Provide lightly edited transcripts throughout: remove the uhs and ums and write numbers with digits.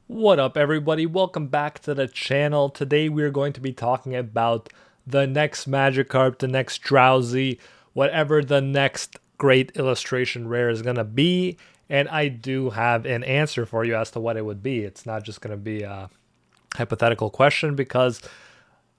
What up, everybody? Welcome back to the channel. Today we're going to be talking about the next Magikarp, the next Drowzee, whatever the next great illustration rare is going to be. And I do have an answer for you as to what it would be. It's not just going to be a hypothetical question because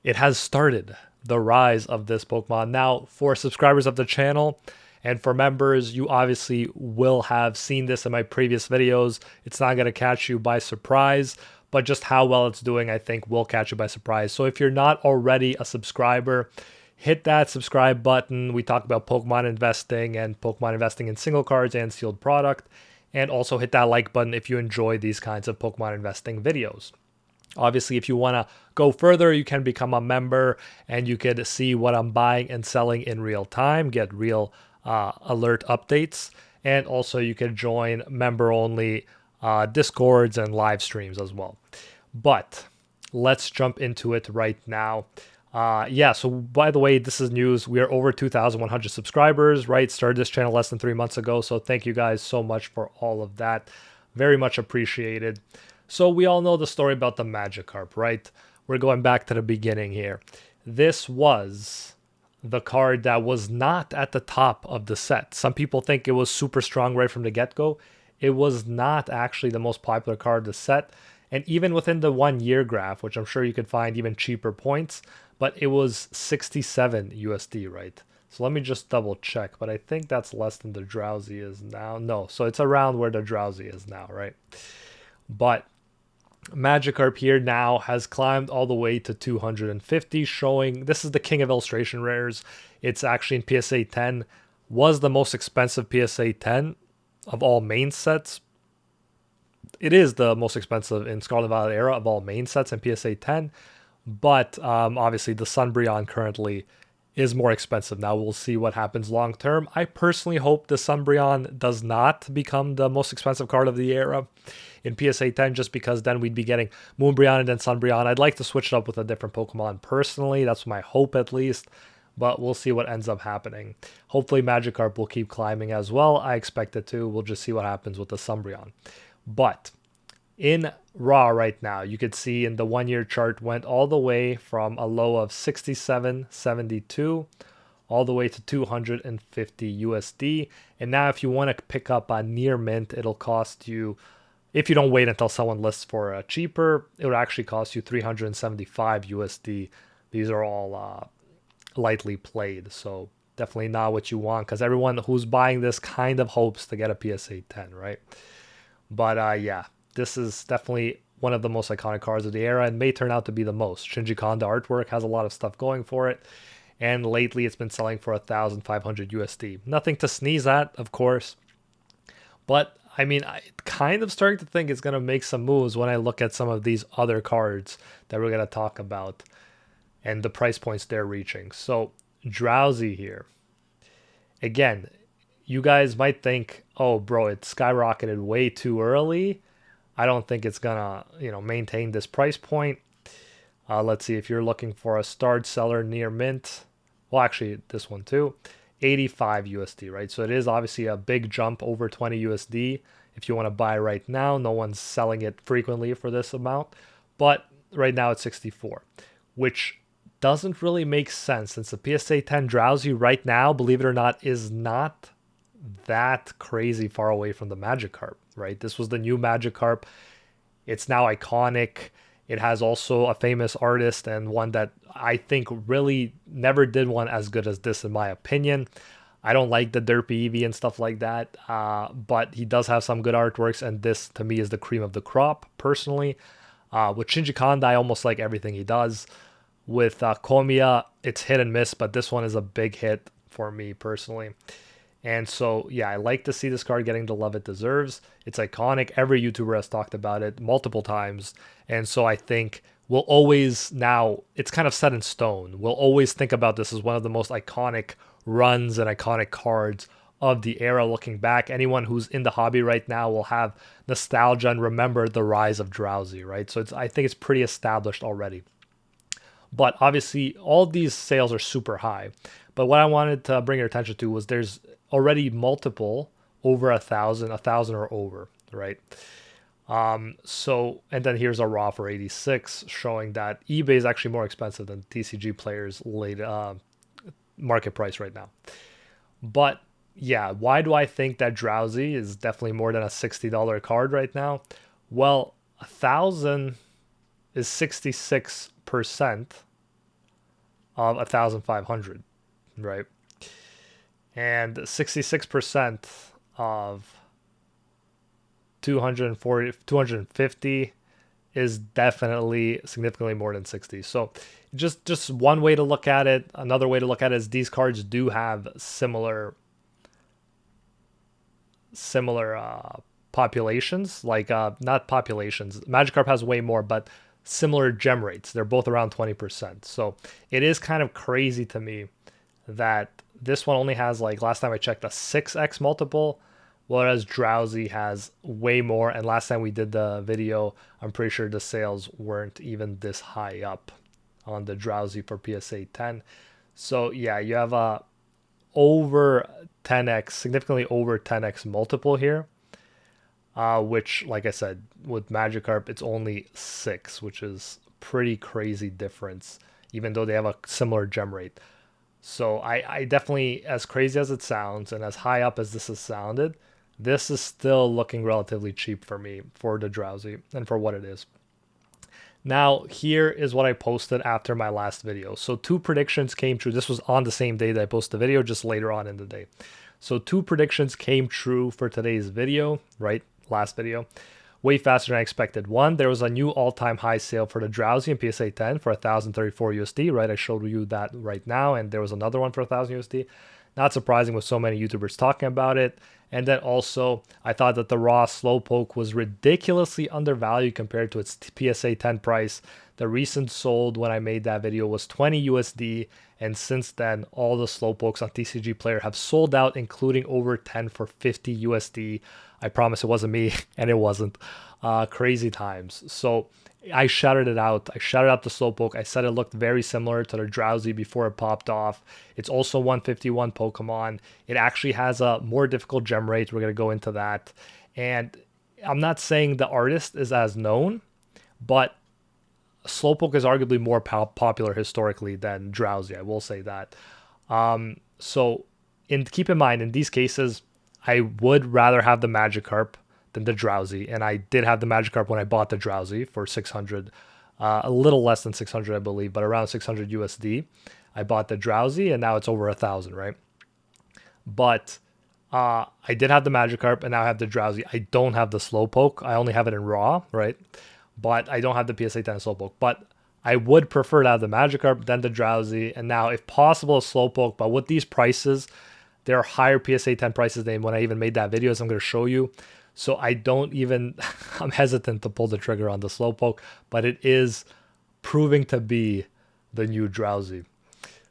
it has started the rise of this Pokemon. Now, for subscribers of the channel and for members, you obviously will have seen this in my previous videos. It's not going to catch you by surprise, but just how well it's doing, I think, will catch you by surprise. So if you're not already a subscriber, hit that subscribe button. We talk about Pokemon investing and Pokemon investing in single cards and sealed product. And also hit that like button if you enjoy these kinds of Pokemon investing videos. Obviously, if you want to go further, you can become a member and you could see what I'm buying and selling in real time, get real alert updates. And also you can join member only discords and live streams as well. But let's jump into it right now. So by the way, this is news. We are over 2,100 subscribers, right? Started this channel less than 3 months ago. So thank you guys so much for all of that. Very much appreciated. So we all know the story about the Magikarp, right? We're going back to the beginning here. This was the card that was not at the top of the set. Some people think it was super strong right from the get-go. It was not actually the most popular card of the set. And even within the 1 year graph, which I'm sure you could find even cheaper points, but it was 67 USD, right? So let me just double check, but I think that's less than the Drowzee is now. No, so it's around where the Drowzee is now, right? But Magikarp here now has climbed all the way to 250, showing this is the king of illustration rares. It's actually in PSA 10, was the most expensive PSA 10 of all main sets. It is the most expensive in Scarlet Violet era of all main sets in PSA 10, but obviously the Sunbreon currently is more expensive. Now we'll see what happens long term. I personally hope the Sunbreon does not become the most expensive card of the era in PSA 10, just because then we'd be getting Moonbreon and then Sunbreon. I'd like to switch it up with a different Pokemon personally. That's my hope at least, but we'll see what ends up happening. Hopefully Magikarp will keep climbing as well. I expect it to. We'll just see what happens with the Sunbreon. But in raw right now, you could see in the 1 year chart went all the way from a low of 67.72 all the way to 250 USD. And now if you want to pick up a near mint, it'll cost you, if you don't wait until someone lists for a cheaper, it would actually cost you 375 USD. These are all lightly played, so definitely not what you want, because everyone who's buying this kind of hopes to get a PSA 10, right? But yeah, this is definitely one of the most iconic cards of the era and may turn out to be the most. Shinji Kanda artwork has a lot of stuff going for it, and lately it's been selling for 1,500 USD. Nothing to sneeze at, of course, but I mean, I kind of starting to think it's going to make some moves when I look at some of these other cards that we're going to talk about and the price points they're reaching. So Drowzee here. Again, you guys might think, oh, bro, it skyrocketed way too early. I don't think it's going to, maintain this price point. Let's see, if you're looking for a starred seller near mint. Well, actually, this one too. 85 USD, right? So it is obviously a big jump over 20 USD. If you want to buy right now, no one's selling it frequently for this amount, but right now it's 64, which doesn't really make sense since the PSA 10 Drowzee right now, believe it or not, is not that crazy far away from the Magikarp, right? This was the new Magikarp. It's now iconic. It has also a famous artist and one that I think really never did one as good as this, in my opinion. I don't like the Derpy Eevee and stuff like that, but he does have some good artworks, and this, to me, is the cream of the crop, personally. With Shinji Kanda, I almost like everything he does. With Komiya, it's hit and miss, but this one is a big hit for me, personally. And so, yeah, I like to see this card getting the love it deserves. It's iconic. Every YouTuber has talked about it multiple times. And so I think we'll always, now, it's kind of set in stone. We'll always think about this as one of the most iconic runs and iconic cards of the era looking back. Anyone who's in the hobby right now will have nostalgia and remember the rise of Drowzee, right? So I think it's pretty established already. But obviously, all these sales are super high. But what I wanted to bring your attention to was there's already multiple over 1,000 or over, right? So, and then here's a raw for 86, showing that eBay is actually more expensive than TCG Player's late market price right now. But yeah, why do I think that DROWZEE is definitely more than a $60 card right now? Well, 1,000 is 66% of 1,500, right? And 66% of 250 is definitely significantly more than 60. So just one way to look at it. Another way to look at it is these cards do have similar populations, like not populations. Magikarp has way more, but similar gem rates. They're both around 20%. So it is kind of crazy to me that this one only has, like, last time I checked, a 6x multiple, whereas DROWZEE has way more. And last time we did the video, I'm pretty sure the sales weren't even this high up on the DROWZEE for PSA 10. So yeah, you have a over 10x, significantly over 10x multiple here, which, like I said, with Magikarp, it's only 6, which is pretty crazy difference, even though they have a similar gem rate. So I definitely, as crazy as it sounds and as high up as this has sounded, this is still looking relatively cheap for me for the DROWZEE and for what it is. Now, here is what I posted after my last video. So 2 predictions came true. This was on the same day that I posted the video, just later on in the day. So 2 predictions came true for today's video, right? Last video. Way faster than I expected. One, there was a new all-time high sale for the DROWZEE in PSA 10 for 1,034 USD, right? I showed you that right now, and there was another one for 1,000 USD. Not surprising with so many YouTubers talking about it. And then also, I thought that the raw Slowpoke was ridiculously undervalued compared to its PSA 10 price. The recent sold when I made that video was 20 USD, and since then, all the Slowpokes on TCG Player have sold out, including over 10 for 50 USD. I promise it wasn't me, and it wasn't. Crazy times. So I shouted it out. I shouted out the Slowpoke. I said it looked very similar to the DROWZEE before it popped off. It's also 151 Pokemon. It actually has a more difficult gem rate. We're going to go into that. And I'm not saying the artist is as known, but Slowpoke is arguably more popular historically than DROWZEE. I will say that. So keep in mind, in these cases, I would rather have the Magikarp than the DROWZEE, and I did have the Magikarp when I bought the DROWZEE for 600, a little less than 600, I believe, but around 600 USD. I bought the DROWZEE, and now it's over 1,000, right? But I did have the Magikarp, and now I have the DROWZEE. I don't have the Slowpoke. I only have it in raw, right? But I don't have the PSA 10 Slowpoke. But I would prefer to have the Magikarp than the DROWZEE, and now, if possible, a Slowpoke. But with these prices, there are higher PSA 10 prices than when I even made that video, as I'm going to show you. So I don't even, I'm hesitant to pull the trigger on the Slowpoke, but it is proving to be the new DROWZEE.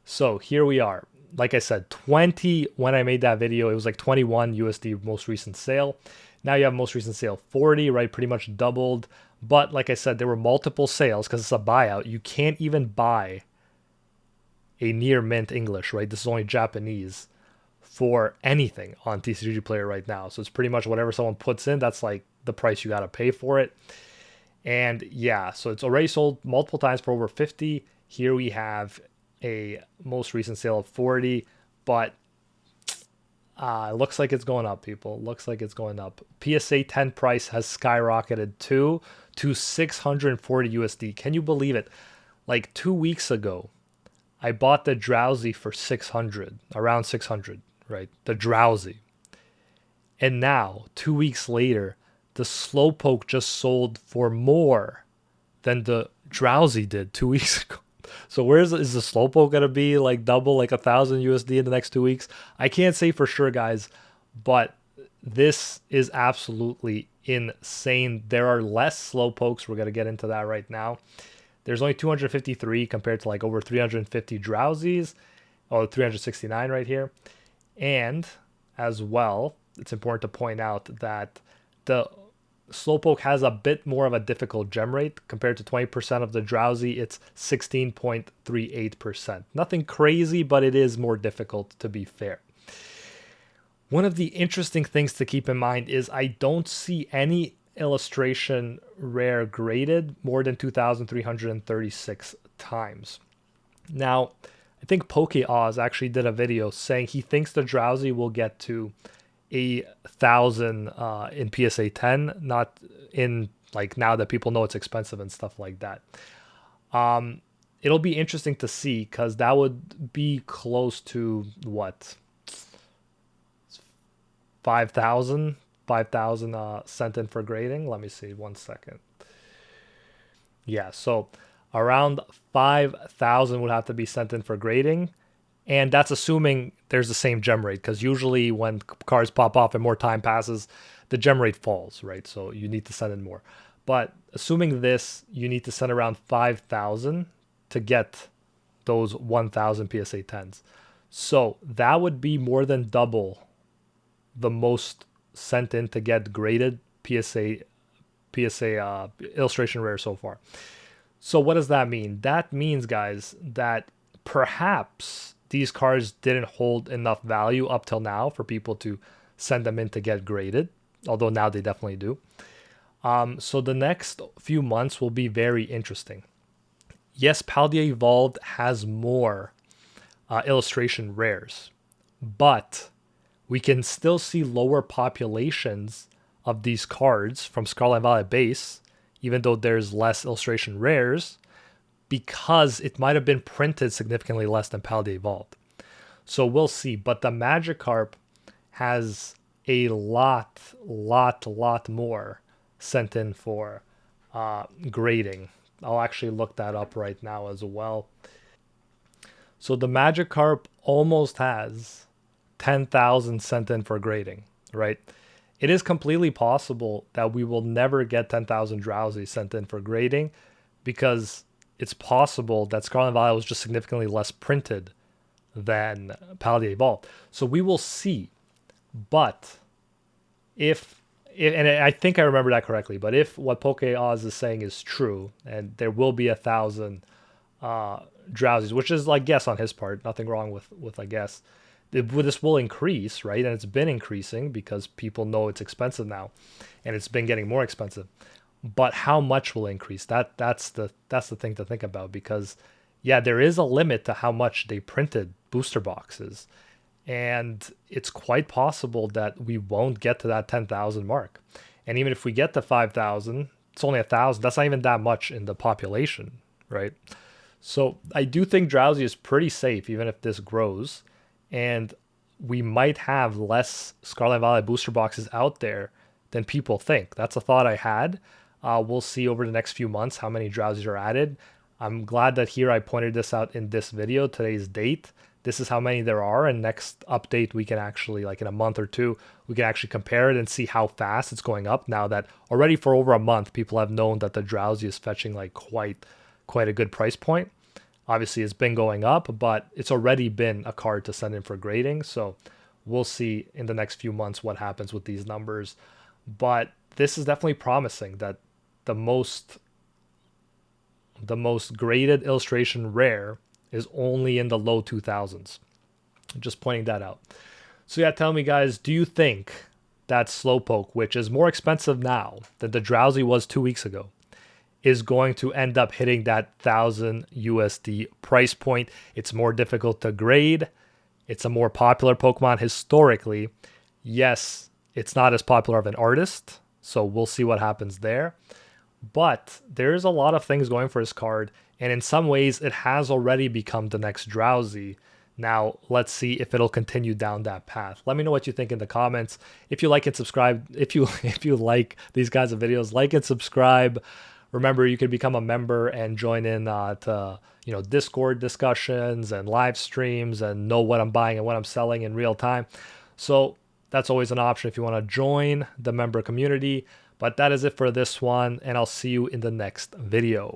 So here we are. Like I said, 20 when I made that video, it was like 21 USD most recent sale. Now you have most recent sale 40, right? Pretty much doubled. But like I said, there were multiple sales because it's a buyout. You can't even buy a near mint English, right? This is only Japanese for anything on TCG Player right now. So it's pretty much whatever someone puts in, that's like the price you got to pay for it. And yeah, so it's already sold multiple times for over 50. Here we have a most recent sale of 40, but it looks like it's going up, people. Looks like it's going up. PSA 10 price has skyrocketed to 640 USD. Can you believe it? Like 2 weeks ago, I bought the DROWZEE for 600, around 600. Right, the DROWZEE. And now, 2 weeks later, the Slowpoke just sold for more than the DROWZEE did 2 weeks ago. So is the Slowpoke going to be like double, like 1,000 USD in the next 2 weeks? I can't say for sure, guys, but this is absolutely insane. There are less Slowpokes. We're going to get into that right now. There's only 253 compared to like over 350 DROWZEEs. Oh, 369 right here. And as well, it's important to point out that the Slowpoke has a bit more of a difficult gem rate. Compared to 20% of the DROWZEE, it's 16.38%. Nothing crazy, but it is more difficult, to be fair. One of the interesting things to keep in mind is I don't see any illustration rare graded more than 2,336 times. Now, I think PokeOz actually did a video saying he thinks the DROWZEE will get to 1,000 in PSA 10, not in like now that people know it's expensive and stuff like that. It'll be interesting to see because that would be close to what, 5,000 sent in for grading. Let me see, 1 second. Yeah, so around 5,000 would have to be sent in for grading. And that's assuming there's the same gem rate, because usually when cards pop off and more time passes, the gem rate falls, right? So you need to send in more. But assuming this, you need to send around 5,000 to get those 1,000 PSA 10s. So that would be more than double the most sent in to get graded PSA illustration rare so far. So what does that mean? That means, guys, that perhaps these cards didn't hold enough value up till now for people to send them in to get graded, although now they definitely do. So the next few months will be very interesting. Yes, Paldea Evolved has more illustration rares, but we can still see lower populations of these cards from Scarlet Violet base, even though there's less illustration rares, because it might have been printed significantly less than Paldea Evolved. So we'll see. But the Magikarp has a lot more sent in for grading. I'll actually look that up right now as well. So the Magikarp almost has 10,000 sent in for grading, right? It is completely possible that we will never get 10,000 DROWZEE sent in for grading, because it's possible that Scarlet Violet was just significantly less printed than Paldea Evolved. So we will see. But if and I think I remember that correctly, but if what PokeOz is saying is true, and there will be 1,000 DROWZEEs, which is like guess on his part, nothing wrong with I guess, this will increase, right? And it's been increasing because people know it's expensive now, and it's been getting more expensive. But how much will increase? That's the thing to think about, because yeah, there is a limit to how much they printed booster boxes, and it's quite possible that we won't get to that 10,000 mark. And even if we get to 5,000, it's only 1,000. That's not even that much in the population, right? So I do think DROWZEE is pretty safe, even if this grows, and we might have less Scarlet Violet booster boxes out there than people think. That's a thought I had. We'll see over the next few months how many DROWZEEs are added. I'm glad that here I pointed this out in this video, today's date. This is how many there are, and next update we can actually, like in a month or two, we can actually compare it and see how fast it's going up, now that already for over a month people have known that the DROWZEE is fetching like quite a good price point. Obviously it's been going up, but it's already been a card to send in for grading, so we'll see in the next few months what happens with these numbers. But this is definitely promising that the most graded illustration rare is only in the low 2,000s. Just pointing that out. So yeah, tell me, guys, do you think that Slowpoke, which is more expensive now than the DROWZEE was 2 weeks ago, is going to end up hitting that 1,000 USD price point? It's more difficult to grade. It's a more popular Pokemon historically. Yes, it's not as popular of an artist, so we'll see what happens there. But there's a lot of things going for this card, and in some ways it has already become the next DROWZEE. Now let's see if it'll continue down that path. Let me know what you think in the comments. If you like and subscribe, if you like these kinds of videos, like and subscribe. Remember, you can become a member and join in to Discord discussions and live streams and know what I'm buying and what I'm selling in real time. So that's always an option if you want to join the member community. But that is it for this one, and I'll see you in the next video.